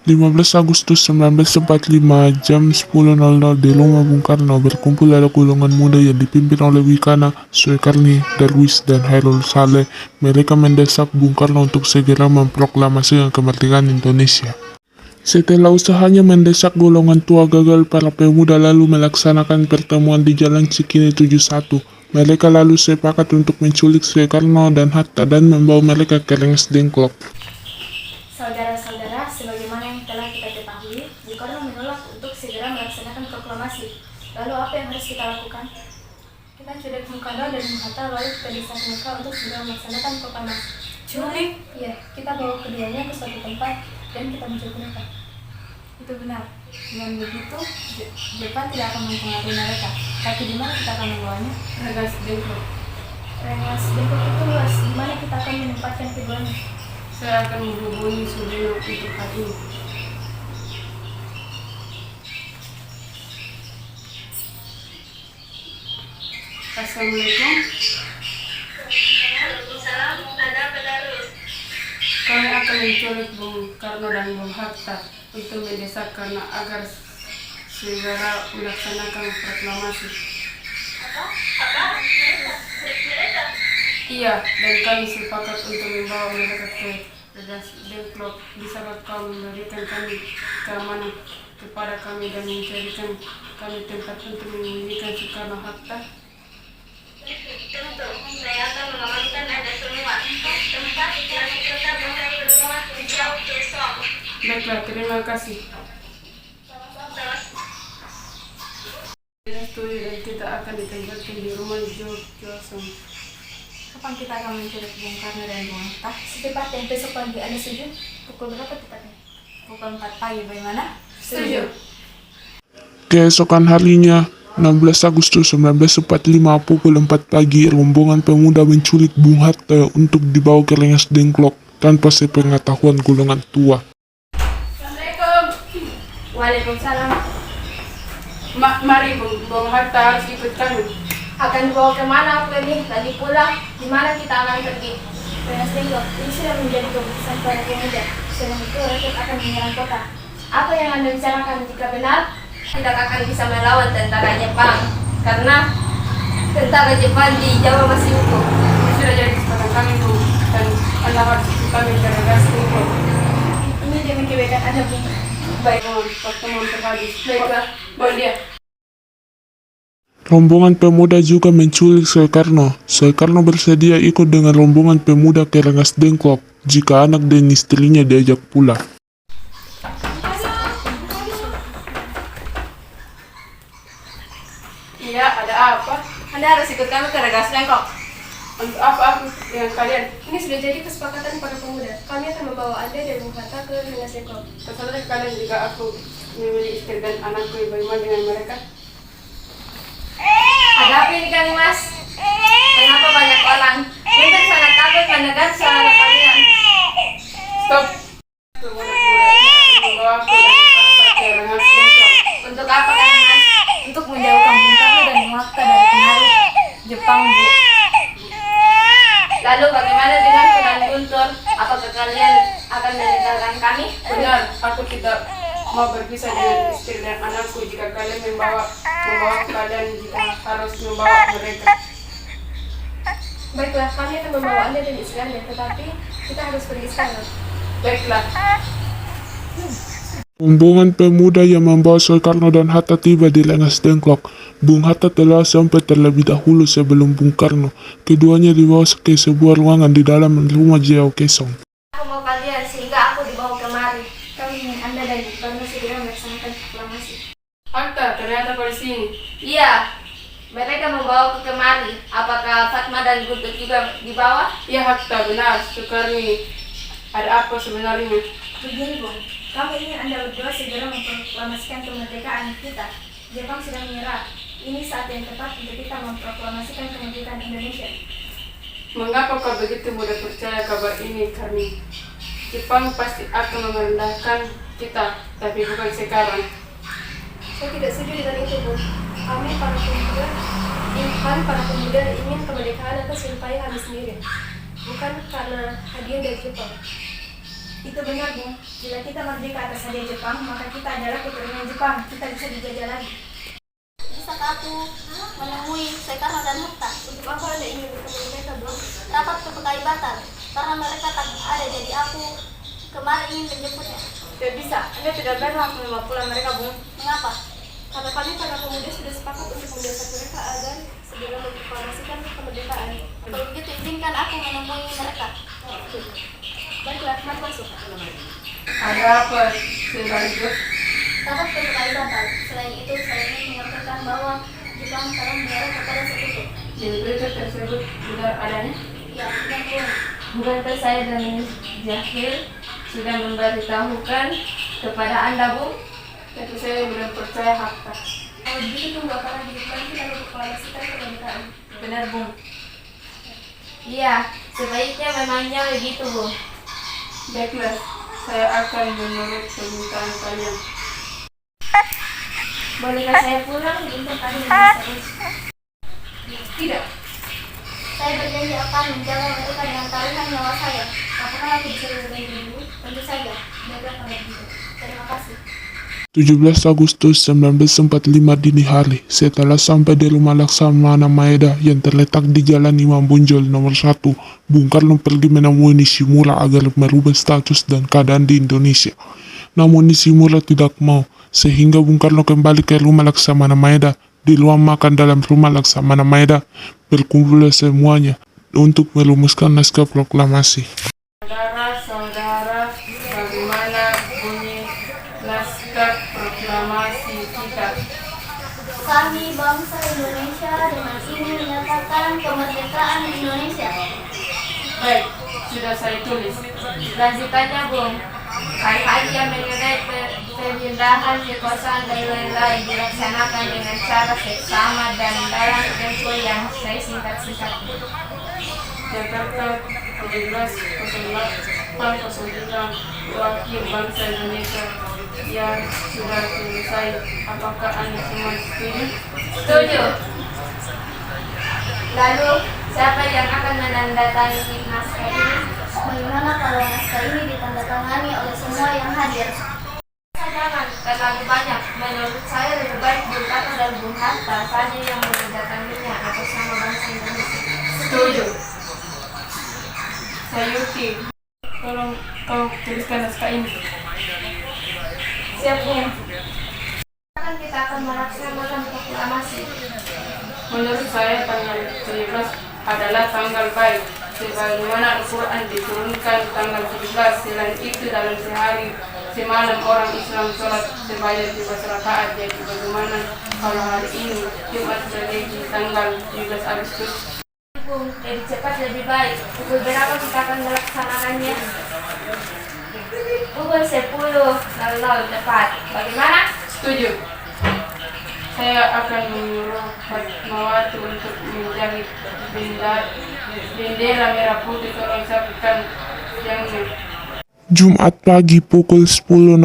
15 Agustus 1945 jam 10.00 di rumah Bung Karno berkumpul ada golongan muda yang dipimpin oleh Wikana, Soekarni, Darwis, dan Hairul Saleh. Mereka mendesak Bung Karno untuk segera memproklamasikan kemerdekaan Indonesia. Setelah usahanya mendesak golongan tua gagal, para pemuda lalu melaksanakan pertemuan di Jalan Cikini 71. Mereka lalu sepakat untuk menculik Soekarno dan Hatta dan membawa mereka ke Rengas Dengklok. Saudara-saudara, sebagaimana yang telah kita ketahui, Bung Karno menolak untuk segera melaksanakan proklamasi. Lalu apa yang harus kita lakukan? Kita culik Bung Karno dan Bung Hatta lalu kita desak mereka untuk segera melaksanakan proklamasi. Culik? Iya, kita bawa keduanya ke suatu tempat dan kita menculik mereka. Itu benar. Dengan begitu, Jepang tidak akan mempengaruhi mereka. Tapi di mana kita akan membawanya? Rengas Dengklok. Rengas Dengklok itu luas. Di mana kita akan menempatkan keduanya? Saya akan menghubungi Sudirno untuk hal ini. Assalamualaikum. Kami akan menculik Bung Karno dan Bung Hatta untuk mendesak karena agar segera melaksanakan proklamasi. Iya, dan kami sepakat untuk membawa mereka ke Rengas Dengklok. Bisakah kau memberikan kami keamanan kepada kami dan mencarikan kami tempat untuk menyembunyikan Soekarno Hatta? Tentu, saya akan mengamankan Anda semua. Tempat yang kita mengenai rumah jauh besok. Baiklah, terima kasih. Saya setuju dan kita akan ditempatkan di rumah Johnson. Kapan kita akan menculik Bung Karno dan Bung Hatta? Secepatnya, besok pagi. Ada setuju? Pukul berapa tepatnya? Pukul 4 pagi, bagaimana? Setuju. Keesokan harinya, 16 Agustus 1945 pukul 4 pagi, rombongan pemuda menculik Bung Hatta untuk dibawa ke Rengas Dengklok tanpa sepengetahuan golongan tua. Assalamualaikum. Waalaikumsalam. Mari Bung Hatta harus ikut kami. Akan dibawa kemana aku ini? Lagi pula, di mana kita akan pergi? Rengas Dengklok. Ini sudah menjadi keputusan para pemuda. Setelah itu, rakyat akan menyerang kota. Apa yang Anda bicarakan jika benar? Tidak akan bisa melawan tentara Jepang, karena tentara Jepang di Jawa masih utuh. Ini sudah jadi kesempatan kami Bung, dan Anda harus ikut kami ke Rengas Dengklok. Ini demi kebaikan Anda, Bung. Baik. Pertemuan terhabis. Baiklah. Bawa dia. Rombongan pemuda juga menculik Soekarno. Soekarno bersedia ikut dengan rombongan pemuda ke Rengas Dengklok jika anak dan istrinya diajak pula. Iya, ada apa? Anda harus ikut kami ke Rengas Dengklok. Untuk apa aku dengan kalian? Ini sudah jadi kesepakatan para pemuda. Kami akan membawa Anda dan Bung Hatta ke Rengas Dengklok. Terserah kalian jika aku memilih istri dan anakku, bagaimana dengan mereka? Ada apa ini kami, Mas? Mengapa banyak orang? Mungkin sangat takut mendengar suara kalian. Stop. Membawa aku dan Hatta ke Rengas Dengklok. Untuk apa kami, Mas? Untuk menjauhkan Bung Karno dan Bung Hatta dari pengaruh Jepang, Bu. Lalu bagaimana dengan Sunan Guntur? Apakah kalian akan meninggalkan kami? Benar, aku tidak mau berpisah dengan istri dan anakku jika kalian membawa kalian jika harus membawa mereka. Baiklah, kami akan membawa Anda dan istri Anda, tetapi kita harus pergi sekarang. Baiklah. Rombongan pemuda yang membawa Soekarno dan Hatta tiba di Rengas Dengklok. Bung Hatta telah sampai terlebih dahulu sebelum Bung Karno. Keduanya dibawa ke sebuah ruangan di dalam rumah Jeo Kesong. Aku mau kalian sehingga aku dibawa kemari. Kami ingin Anda dan Bung Karno segera melaksanakan proklamasi. Hatta, ternyata kau di sini. Iya, mereka membawa ke kemari. Apakah Fatma dan Guntur juga dibawa? Iya Hatta, benar. Soekarni, ada apa sebenarnya? Begini, Bung. Kami ingin Anda berdua segera memproklamasikan kemerdekaan kita. Jepang sudah menyerah. Ini saat yang tepat untuk kita memproklamasikan kemerdekaan Indonesia. Mengapa kau begitu mudah percaya kabar ini, Karni? Jepang pasti akan merendahkan kita, tapi bukan sekarang. Saya tidak setuju dengan itu, Bu. Kami para pemuda ingin kemerdekaan atas supaya kami sendiri, bukan karena hadiah dari Jepang. Itu benar, Bung. Bila kita merdeka atas hadiah Jepang, maka kita adalah keturunan Jepang. Kita bisa dijajah lagi. Bisakah aku menemui Soekarno dan Hatta? Untuk apa Anda ingin bertemu mereka, Bung? Rapat kepekai batal karena mereka tak ada, jadi aku kemarin ingin menjemputnya. Tidak bisa. Anda tidak berhak membawa pulang mereka, Bung. Mengapa? Karena kami para pemuda sudah sepakat untuk mendesak mereka agar segera mendeklarasikan kemerdekaan. Kalau begitu izinkan aku menemui mereka. Baiklah, mari masuk. Ada apa selanjutnya? Rapat kepekai batal. Selain itu, saya ingin menyampaikan bahwa Jepang sekarang menyerah kepada sekutu. Di berita tersebut benar adanya? Ya, benar, Bung. Bukankah saya dan Zahir sudah memberitahukan kepada Anda, Bung? Tapi saya belum percaya Hatta. Kalau begitu tunggu apa lagi? Mari kita mendeklarasikan kemerdekaan. Benar, Bung. Iya, sebaiknya memangnya begitu, Bung. Baiklah, saya akan menurut permintaan kalian. Bolehkah saya pulang? Untuk tadi yang terus. Tidak. Saya berjanji akan menjaga mereka dengan taruhan nyawa saya. Apakah aku bisa berbagi dulu? Tentu saja. Baiklah kalau begitu. Terima kasih. 17 Agustus 1945 dini hari, setelah sampai di rumah Laksamana Maeda yang terletak di Jalan Imam Bonjol nomor 1, Bung Karno pergi menemui Nishimura agar merubah status dan keadaan di Indonesia. Namun Nishimura tidak mau, sehingga Bung Karno kembali ke rumah Laksamana Maeda. Di ruang makan dalam rumah Laksamana Maeda, berkumpul semuanya untuk merumuskan naskah proklamasi. Saudara-saudara, bagaimana bunyi naskah proklamasi kita? Kami bangsa Indonesia dengan ini menyatakan kemerdekaan Indonesia. Baik, sudah saya tulis. Lanjutannya, Bung. Hal-hal yang mengenai pemindahan kekuasaan dan lain-lain dilaksanakan dengan cara seksama dan dalam tempo yang saya singkat-singkatnya. Jakarta 17.08.09 Wakil Bangsa Indonesia yang sudah selesai. Apakah Anda semua setuju? Setuju. Lalu, siapa yang akan menandatangani naskah ini? Bagaimana kalau naskah ini ditandatangani oleh semua yang hadir? Jangan terlalu banyak. Menurut saya lebih baik Bung Karno dan Bung Hatta saja yang menandatanganinya atas nama bangsa Indonesia. Setuju. Sayuti, tolong kau tuliskan naskah ini. Siap, Bung. Sekarang kita akan melaksanakan proklamasi. Menurut saya tanggal 17 adalah tanggal baik. Sebagaimana Al-Quran diturunkan tanggal 17, selain itu dalam sehari semalam orang Islam sholat sebanyak 13 rakaat. Jadi bagaimana kalau hari ini Jumat di tanggal 17 Agustus? Bung, lebih cepat lebih baik. Pukul berapa kita akan melaksanakannya? Pukul 10.00 tepat. Bagaimana? Setuju. Saya akan menyuruh Fatmawati untuk menjahit bendera merah putih, tolong siapkan yang Jumat pagi pukul 10.00,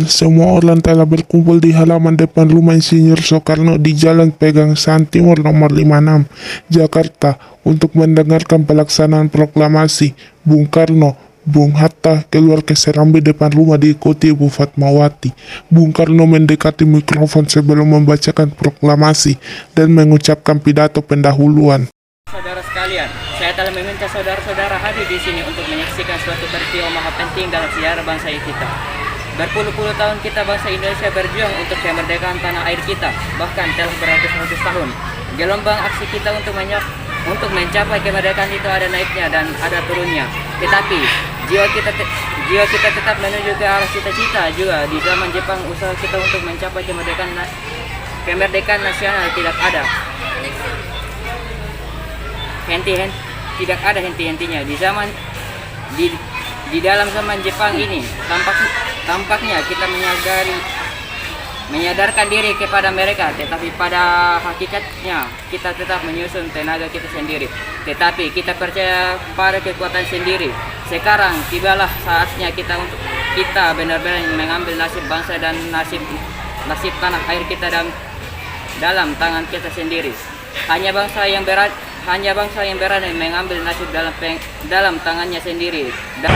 semua orang telah berkumpul di halaman depan rumah Insinyur Soekarno di Jalan Pegangsaan Timur nomor 56, Jakarta, untuk mendengarkan pelaksanaan proklamasi. Bung Karno, Bung Hatta keluar ke serambi depan rumah diikuti Ibu Fatmawati. Bung Karno mendekati mikrofon sebelum membacakan proklamasi dan mengucapkan pidato pendahuluan. Saudara sekalian, saya telah meminta saudara-saudara hadir di sini untuk menyaksikan suatu peristiwa maha penting dalam sejarah bangsa kita. Berpuluh-puluh tahun kita bangsa Indonesia berjuang untuk kemerdekaan tanah air kita, bahkan telah beratus-ratus tahun. Gelombang aksi kita untuk mencapai kemerdekaan itu ada naiknya dan ada turunnya. Tetapi jiwa kita tetap menuju ke arah cita-cita juga. Di zaman Jepang, usaha kita untuk mencapai kemerdekaan nasional tidak ada. Tidak ada henti-hentinya di dalam zaman Jepang ini. Tampaknya kita menyadarkan diri kepada mereka, tetapi pada hakikatnya kita tetap menyusun tenaga kita sendiri. Tetapi kita percaya pada kekuatan sendiri. Sekarang tibalah saatnya kita benar-benar mengambil nasib bangsa dan nasib tanah air kita dalam tangan kita sendiri. Hanya hanya bangsa yang berani mengambil nasib dalam tangannya sendiri. Dan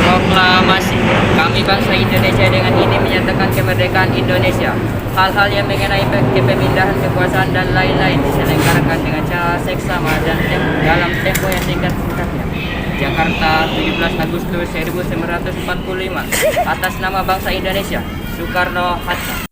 proklamasi, kami bangsa Indonesia dengan ini menyatakan kemerdekaan Indonesia. Hal-hal yang mengenai pemindahan kekuasaan dan lain-lain diselenggarakan dengan cara seksama dan dalam tempo yang singkat-singkatnya. Jakarta, 17 Agustus 1945. Atas nama bangsa Indonesia, Soekarno-Hatta.